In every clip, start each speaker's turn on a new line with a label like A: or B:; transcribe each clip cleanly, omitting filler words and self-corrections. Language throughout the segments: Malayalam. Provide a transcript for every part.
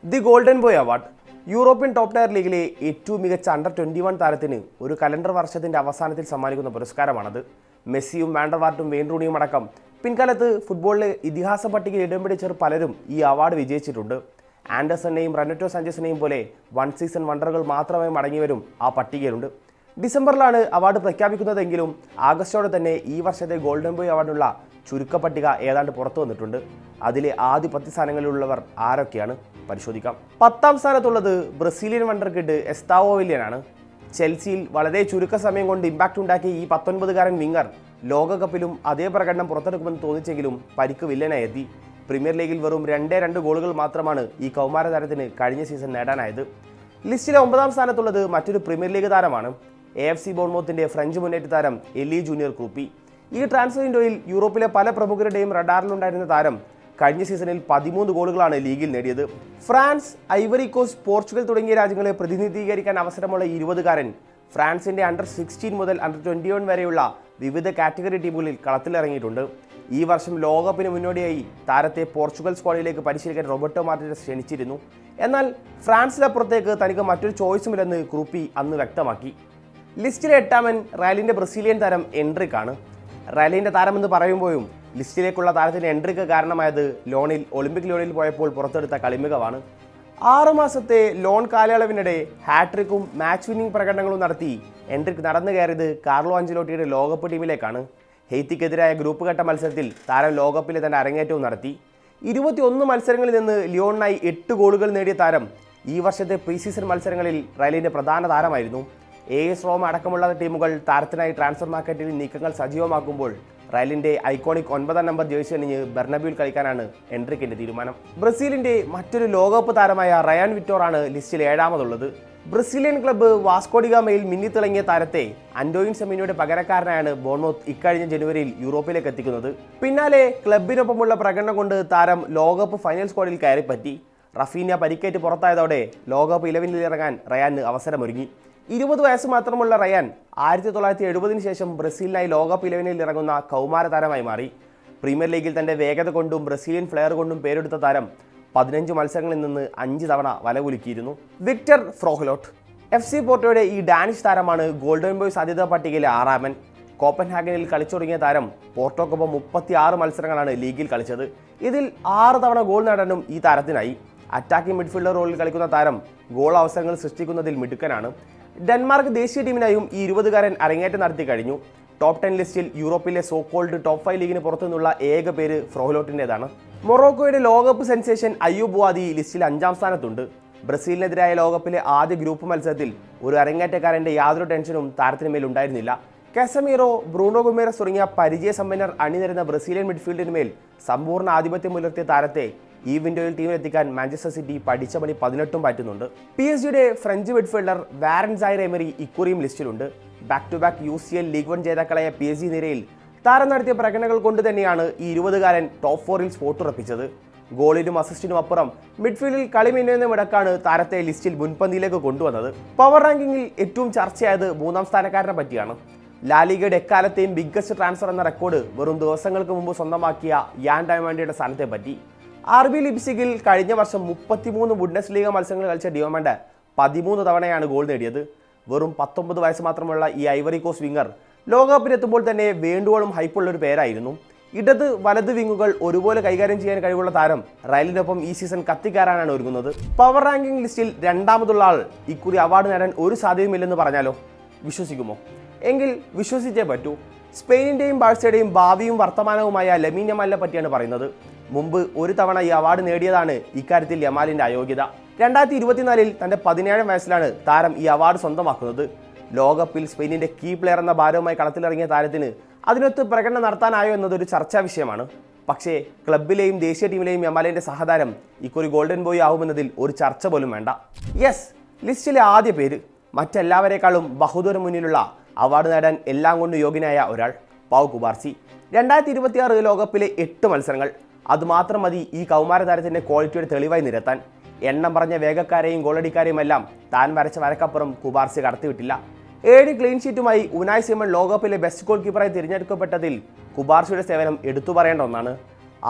A: The golden boy award European top tier ലീഗിലെ ഏറ്റവും മികച്ച അണ്ടർ-21 താരത്തിന് ഒരു കലണ്ടർ വർഷത്തിന്റെ അവസാനത്തിൽ സമ്മാനിക്കുന്ന പുരസ്കാരമാണത്. മെസ്സിയും വാൻഡർവാർട്ടും വെയിൻ റൂണിയും അടക്കം പിൻകാലത്ത് ഫുട്ബോളിലെ ഇതിഹാസ പട്ടികയിൽ ഇടം പിടിച്ചവർ പലരും ഈ അവാർഡ് വിജയിച്ചിട്ടുണ്ട്. ആൻഡർസണെയും റെനറ്റോ സാഞ്ചസിനെയും പോലെ വൺ സീസൺ വണ്ടറുകൾ മാത്രമേ മടങ്ങിവരും ആ പട്ടികയിലുണ്ട്. ഡിസംബറിലാണ് അവാർഡ് പ്രഖ്യാപിക്കുന്നതെങ്കിലും ആഗസ്റ്റോടെ തന്നെ ഈ വർഷത്തെ ഗോൾഡൻ ബോയ് അവാർഡിനുള്ള ചുരുക്കപ്പട്ടിക ഏതാണ്ട് പുറത്തു വന്നിട്ടുണ്ട്. അതിലെ ആദ്യ 10 സ്ഥാനങ്ങളിലുള്ളവർ ആരൊക്കെയാണ് പരിശോധിക്കാം. 10ാം സ്ഥാനത്തുള്ളത് ബ്രസീലിയൻ വണ്ടർ കിഡ് എസ്താവോ വില്യനാണ്. ചെൽസിയിൽ വളരെ ചുരുക്ക സമയം കൊണ്ട് ഇമ്പാക്റ്റ് ഉണ്ടാക്കിയ ഈ 19-കാരൻ വിങ്ങർ ലോകകപ്പിലും അതേ പ്രകടനം പുറത്തെടുക്കുമെന്ന് തോന്നിച്ചെങ്കിലും പരിക്ക് വില്ലനായി എത്തി. പ്രീമിയർ ലീഗിൽ വെറും 2 ഗോളുകൾ മാത്രമാണ് ഈ കൗമാര താരത്തിന് കഴിഞ്ഞ സീസൺ നേടാനായത്. ലിസ്റ്റിലെ 9ാം സ്ഥാനത്തുള്ളത് മറ്റൊരു പ്രീമിയർ ലീഗ് താരമാണ്. AFC ബോൺമൗത്തിന്റെ ഫ്രഞ്ച് മുന്നേറ്റ താരം എലി ജൂനിയർ ക്രൂപ്പി. ഈ ട്രാൻസ്ഫർ വിൻഡോയിൽ യൂറോപ്പിലെ പല പ്രമുഖരുടെയും റഡാറിലുണ്ടായിരുന്ന താരം കഴിഞ്ഞ സീസണിൽ 13 ഗോളുകളാണ് ലീഗിൽ നേടിയത്. ഫ്രാൻസ്, ഐവറി കോസ്റ്റ്, പോർച്ചുഗൽ തുടങ്ങിയ രാജ്യങ്ങളെ പ്രതിനിധീകരിക്കാൻ അവസരമുള്ള 20-കാരൻ ഫ്രാൻസിന്റെ അണ്ടർ-16 മുതൽ അണ്ടർ-21 വരെയുള്ള വിവിധ കാറ്റഗറി ടീമുകളിൽ കളത്തിലിറങ്ങിയിട്ടുണ്ട്. ഈ വർഷം ലോകകപ്പിന് മുന്നോടിയായി താരത്തെ പോർച്ചുഗൽ സ്ക്വാഡിലേക്ക് പരിശീലിക്കാൻ റോബർട്ടോ മാർട്ടിനസ് ക്ഷണിച്ചിരുന്നു. എന്നാൽ ഫ്രാൻസിനപ്പുറത്തേക്ക് തനിക്ക് മറ്റൊരു ചോയ്സുമില്ലെന്ന് ക്രൂപ്പി അന്ന് വ്യക്തമാക്കി. ലിസ്റ്റിലെ 8ാമൻ റയലിന്റെ ബ്രസീലിയൻ താരം എൻട്രിക് ആണ്. റയലിന്റെ താരമെന്ന് പറയുമ്പോഴും ലിസ്റ്റിലേക്കുള്ള താരത്തിന് എൻട്രിക്ക് കാരണമായത് ഒളിമ്പിക് ലോണിൽ പോയപ്പോൾ പുറത്തെടുത്ത കളിമികവാണ്. 6 മാസത്തെ ലോൺ കാലയളവിനിടെ ഹാട്രിക്കും മാച്ച് വിന്നിംഗ് പ്രകടനങ്ങളും നടത്തി എൻട്രിക് നടന്നു കയറിയത് കാർലോ അഞ്ചലോട്ടിയുടെ ലോകകപ്പ് ടീമിലേക്കാണ്. ഹെയ്ത്തിക്കെതിരായ ഗ്രൂപ്പ് ഘട്ട മത്സരത്തിൽ താരം ലോകകപ്പിലെ തന്റെ അരങ്ങേറ്റവും നടത്തി. 21 മത്സരങ്ങളിൽ നിന്ന് ലിയോണിനായി 8 ഗോളുകൾ നേടിയ താരം ഈ വർഷത്തെ പ്രീ സീസൺ മത്സരങ്ങളിൽ റയലിന്റെ പ്രധാന താരമായിരുന്നു. AS റോമ അടക്കമുള്ള ടീമുകൾ താരത്തിനായി ട്രാൻസ്ഫർ മാർക്കറ്റിൽ നീക്കങ്ങൾ സജീവമാക്കുമ്പോൾ റയലിന്റെ ഐക്കോണിക് 9ാം നമ്പർ ജേഴ്സി അണിഞ്ഞ് ബെർണബ്യൂവിൽ കളിക്കാനാണ് എൻട്രിക്കിന്റെ തീരുമാനം. ബ്രസീലിന്റെ മറ്റൊരു ലോകകപ്പ് താരമായ റയാൻ വിറ്റോറാണ് ലിസ്റ്റിൽ 7ാമതുള്ളത്. ബ്രസീലിയൻ ക്ലബ്ബ് വാസ്കോഡിഗാമയിൽ മിന്നിത്തിളങ്ങിയ താരത്തെ അന്റോയിൻ സെമിനോയുടെ പകരക്കാരനായാണ് ബോൺമൗത്ത് ഇക്കഴിഞ്ഞ ജനുവരിയിൽ യൂറോപ്പിലേക്ക് എത്തിക്കുന്നത്. പിന്നാലെ ക്ലബിനൊപ്പമുള്ള പ്രകടനം കൊണ്ട് താരം ലോകകപ്പ് ഫൈനൽ സ്ക്വാഡിൽ കയറിപ്പറ്റി. റഫീന പരിക്കേറ്റ് പുറത്തായതോടെ ലോകകപ്പ് 11-ൽ ഇറങ്ങാൻ റയാന് അവസരമൊരുങ്ങി. 20 വയസ്സ് മാത്രമുള്ള റയാൻ 1970-ന് ശേഷം ബ്രസീലിനായി ലോകകപ്പ് 11-ൽ ഇറങ്ങുന്ന കൗമാര താരമായി മാറി. പ്രീമിയർ ലീഗിൽ തന്റെ വേഗത കൊണ്ടും ബ്രസീലിയൻ ഫ്ലെയർ കൊണ്ടും പേരെടുത്ത താരം 15 മത്സരങ്ങളിൽ നിന്ന് 5 തവണ വലകുലുക്കിയിരുന്നു. വിക്ടർ ഫ്രോഹ്ലോട്ട് FC പോർട്ടോയുടെ ഈ ഡാനിഷ് താരമാണ് ഗോൾഡൻ ബോയ് സാധ്യതാ പട്ടികയിലെ 6ാമൻ. കോപ്പൻഹാഗനിൽ കളിച്ചുടങ്ങിയ താരം പോർട്ടോക്കൊപ്പം 36 മത്സരങ്ങളാണ് ലീഗിൽ കളിച്ചത്. ഇതിൽ 6 തവണ ഗോൾ നേടാനും ഈ താരത്തിനായി. അറ്റാക്കിംഗ് മിഡ്ഫീൽഡർ റോളിൽ കളിക്കുന്ന താരം ഗോൾ അവസരങ്ങൾ സൃഷ്ടിക്കുന്നതിൽ മിടുക്കനാണ്. ഡെൻമാർക്ക് ദേശീയ ടീമിനായും ഈ 20-കാരൻ അരങ്ങേറ്റം നടത്തി കഴിഞ്ഞു. ടോപ്പ് 10 ലിസ്റ്റിൽ യൂറോപ്പിലെ സോക്കോൾഡ് ടോപ്പ് 5 ലീഗിന് പുറത്തുനിന്നുള്ള ഏക പേര് ഫ്രോഹ്ലോട്ടിൻ്റെതാണ്. മൊറോക്കോയുടെ ലോകകപ്പ് സെൻസേഷൻ അയ്യൂബ് ബുവാദി ലിസ്റ്റിൽ 5ാം സ്ഥാനത്തുണ്ട്. ബ്രസീലിനെതിരായ ലോകകപ്പിലെ ആദ്യ ഗ്രൂപ്പ് മത്സരത്തിൽ ഒരു അരങ്ങേറ്റക്കാരൻ്റെ യാതൊരു ടെൻഷനും താരത്തിന് മേൽ ഉണ്ടായിരുന്നില്ല. കാസമീറോ, ബ്രൂണോ ഗുമേറസ് തുടങ്ങിയ പരിചയസമ്പന്നർ അണിനിരുന്ന ബ്രസീലിയൻ മിഡ്ഫീൽഡിന് മേൽ സമ്പൂർണ്ണ ആധിപത്യം പുലർത്തിയ താരത്തെ ഈ വിൻഡോയിൽ ടീമിലെത്തിക്കാൻ മാഞ്ചസ്റ്റർ സിറ്റി പഠിച്ച പണി 18 പറ്റുന്നുണ്ട്. PSGയുടെ French midfielder Warren Zaire Emery ഇക്കുറിയും ലിസ്റ്റിലുണ്ട്. Back to back UCL league 1 ജേതാക്കളായ PSG നിരയിൽ താരം നടത്തിയ പ്രകടനങ്ങൾ കൊണ്ട് തന്നെയാണ് ഈ 20-കാരൻ ടോപ്പ് 4-ൽ സ്പോട്ട് ഉറപ്പിച്ചത്. ഗോളിനും അസിസ്റ്റിനും അപ്പുറം മിഡ്ഫീൽഡിൽ കളി മിന്നുന്ന മിടക്കാണ് താരത്തെ ലിസ്റ്റിൽ മുൻപന്തിയിലേക്ക് കൊണ്ടുവന്നത്. പവർ റാങ്കിങ്ങിൽ ഏറ്റവും ചർച്ചയായത് 3ാം സ്ഥാനക്കാരനെ പറ്റിയാണ്. ലാലിഗയുടെ എക്കാലത്തെയും ബിഗ്ഗസ്റ്റ് ട്രാൻസ്ഫർ എന്ന റെക്കോർഡ് വെറും ദിവസങ്ങൾക്ക് മുമ്പ് സ്വന്തമാക്കിയ യാൻ ഡയമണ്ടിയുടെ സ്ഥാനത്തെ പറ്റി. RB ലിപ്സിഗിൽ കഴിഞ്ഞ വർഷം 33 ബുണ്ടസ് ലീഗ മത്സരങ്ങൾ കളിച്ച ഡിയോമണ്ട് 13 തവണയാണ് ഗോൾ നേടിയത്. വെറും 19 വയസ്സ് മാത്രമുള്ള ഈ ഐവറി കോസ്റ്റ് വിങ്ങർ ലോകകപ്പിലെത്തുമ്പോൾ തന്നെ വേണ്ടുവോളം ഹൈപ്പുള്ളൊരു പേരായിരുന്നു. ഇടത് വലത് വിങ്ങുകൾ ഒരുപോലെ കൈകാര്യം ചെയ്യാൻ കഴിവുള്ള താരം റയലിനൊപ്പം ഈ സീസൺ കത്തിക്കയറാനാണ് ഒരുങ്ങുന്നത്. പവർ റാങ്കിംഗ് ലിസ്റ്റിൽ 2ാമതുള്ള ആൾ ഇക്കുറി അവാർഡ് നേടാൻ ഒരു സാധ്യതയുമില്ലെന്ന് പറഞ്ഞാലോ? വിശ്വസിക്കുമോ? എങ്കിൽ വിശ്വസിച്ചേ പറ്റൂ. സ്പെയിനിന്റെയും ബാഴ്സയുടെയും ഭാവിയും വർത്തമാനവുമായ ലമീൻ യമാലിനെ പറ്റിയാണ് പറയുന്നത്. മുമ്പ് ഒരു തവണ ഈ അവാർഡ് നേടിയതാണ് ഇക്കാര്യത്തിൽ യമാലിന്റെ അയോഗ്യത. 2024-ൽ തന്റെ 17ാം വയസ്സിലാണ് താരം ഈ അവാർഡ് സ്വന്തമാക്കുന്നത്. ലോകകപ്പിൽ സ്പെയിനിന്റെ കീ പ്ലെയർ എന്ന ഭാരവുമായി കളത്തിലിറങ്ങിയ താരത്തിന് അതിനൊത്ത് പ്രകടനം നടത്താനായോ എന്നതൊരു ചർച്ചാ വിഷയമാണ്. പക്ഷേ ക്ലബിലെയും ദേശീയ ടീമിലെയും യമാലിന്റെ സഹതാരം ഇക്കുറി ഗോൾഡൻ ബോയ് ആവുമെന്നതിൽ ഒരു ചർച്ച പോലും വേണ്ട. യെസ്, ലിസ്റ്റിലെ ആദ്യ പേര് മറ്റെല്ലാവരെക്കാളും ബഹുദൂരം മുന്നിലുള്ള അവാർഡ് നേടാൻ എല്ലാം കൊണ്ട് യോഗ്യനായ ഒരാൾ പൗ കുബാർസി. 2026 ലോകകപ്പിലെ 8 മത്സരങ്ങൾ. അതുമാത്രം മതി ഈ കൗമാര താരത്തിന്റെ ക്വാളിറ്റിയുടെ തെളിവായി നിരത്താൻ. എണ്ണം പറഞ്ഞ വേഗക്കാരെയും ഗോളടിക്കാരെയും എല്ലാം താൻ വരച്ച വരക്കപ്പുറം കുബാർസി കടത്തിവിട്ടില്ല. 7 ക്ലീൻ ഷീറ്റുമായി ഉനായ് സിമൺ ലോകകപ്പിലെ ബെസ്റ്റ് ഗോൾ കീപ്പറായി തിരഞ്ഞെടുക്കപ്പെട്ടതിൽ കുബാർസിയുടെ സേവനം എടുത്തു പറയേണ്ട ഒന്നാണ്.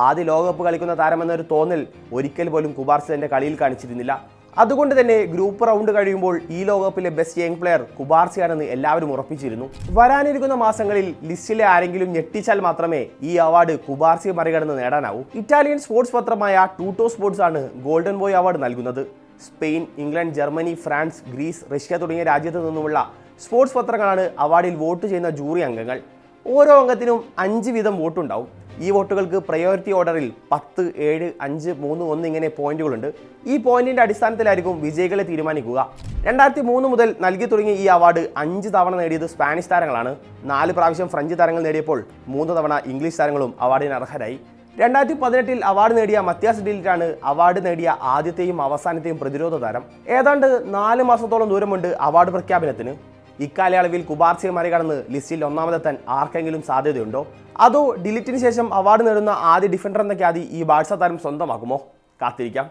A: ആദ്യ ലോകകപ്പ് കളിക്കുന്ന താരമെന്നൊരു തോന്നൽ ഒരിക്കൽ പോലും കുബാർസി തന്റെ കളിയിൽ കാണിച്ചിരുന്നില്ല. അതുകൊണ്ട് തന്നെ ഗ്രൂപ്പ് റൗണ്ട് കഴിയുമ്പോൾ ഈ ലോകകപ്പിലെ ബെസ്റ്റ് യങ് പ്ലെയർ കുബാർസിയാണെന്ന് എല്ലാവരും ഉറപ്പിച്ചിരുന്നു. വരാനിരിക്കുന്ന മാസങ്ങളിൽ ലിസ്റ്റിലെ ആരെങ്കിലും ഞെട്ടിച്ചാൽ മാത്രമേ ഈ അവാർഡ് കുബാർസിയെ മറികടന്ന് നേടാനാവൂ. ഇറ്റാലിയൻ സ്പോർട്സ് പത്രമായ ടൂട്ടോ സ്പോർട്സ് ആണ് ഗോൾഡൻ ബോയ് അവാർഡ് നൽകുന്നത്. Spain, England, Germany, France, Greece, Russia തുടങ്ങിയ രാജ്യത്ത് നിന്നുമുള്ള സ്പോർട്സ് പത്രങ്ങളാണ് അവാർഡിൽ വോട്ട് ചെയ്യുന്ന ജൂറി അംഗങ്ങൾ. ഓരോ അംഗത്തിനും 5 വീതം വോട്ടുണ്ടാവും. ഈ വോട്ടുകൾക്ക് പ്രയോറിറ്റി ഓർഡറിൽ 10, 7, 5, 3, 1 ഇങ്ങനെ പോയിന്റുകളുണ്ട്. ഈ പോയിന്റിന്റെ അടിസ്ഥാനത്തിലായിരിക്കും വിജയികളെ തീരുമാനിക്കുക. 2003 മുതൽ നൽകി തുടങ്ങിയ ഈ അവാർഡ് 5 തവണ നേടിയത് സ്പാനിഷ് താരങ്ങളാണ്. 4 പ്രാവശ്യം ഫ്രഞ്ച് താരങ്ങൾ നേടിയപ്പോൾ 3 തവണ ഇംഗ്ലീഷ് താരങ്ങളും അവാർഡിന് അർഹരായി. 2018 അവാർഡ് നേടിയ മത്യാസ് ഡിലിറ്റാണ് അവാർഡ് നേടിയ ആദ്യത്തെയും അവസാനത്തെയും പ്രതിരോധ താരം. ഏതാണ്ട് 4 മാസത്തോളം ദൂരമുണ്ട് അവാർഡ് പ്രഖ്യാപനത്തിന്. ഇക്കാലയളവിൽ കുബാർസിയെ മറികടന്ന് ലിസ്റ്റിൽ ഒന്നാമതെത്താൻ ആർക്കെങ്കിലും സാധ്യതയുണ്ടോ? അതോ ഡിലിറ്റിന് ശേഷം അവാർഡ് നേടുന്ന ആദ്യ ഡിഫൻഡർ എന്ന ഖ്യാതി ഈ ബാഴ്സ താരം സ്വന്തമാക്കുമോ? കാത്തിരിക്കാം.